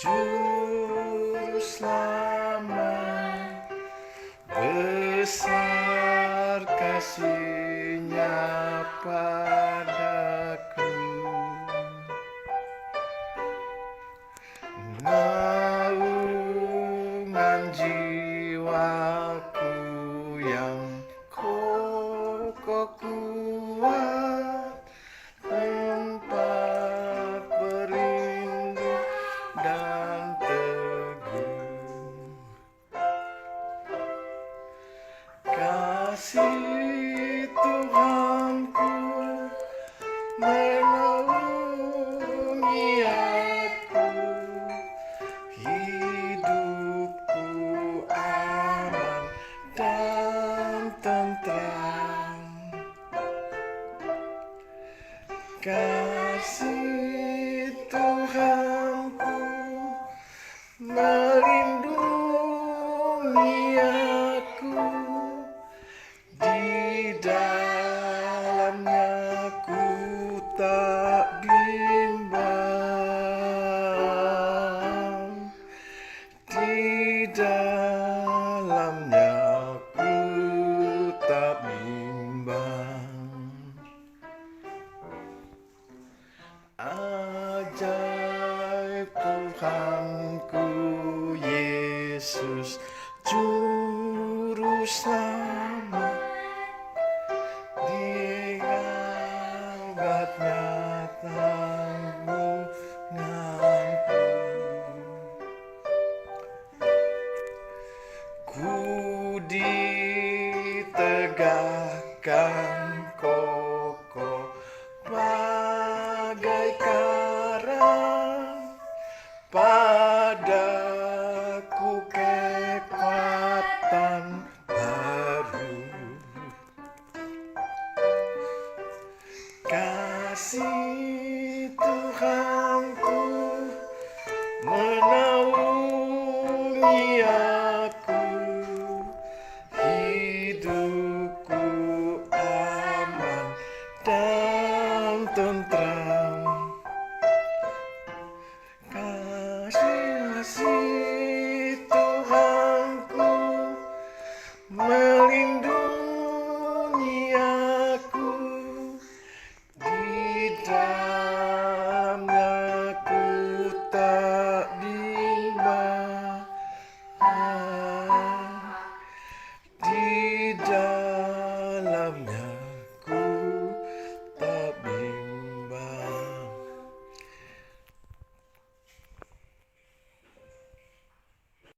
Juru selamat, besar kasih-Nya padaku. Naungan jiwaku yang kokoh kuat, tempat berlindung dan teguh. Kasih Tuhanku menaungi aku, hidupku aman dan tentram. Kasih Tuhanku melindungi aku, di dalamnya ku tak bimbang, di dalamnya ku tak bimbang. Ajaib Tuhanku Yesus, Juru Selamat, diangkatnya tanggunganku. Ku ditegakkan kokoh bagai karang, padaku kekuatan baru. Kasih Tuhanku menaungi aku, hidupku aman dan tentram. Kasih Tuhanku melindungi aku, di dalamnya ku tak bimbang, di dalamnya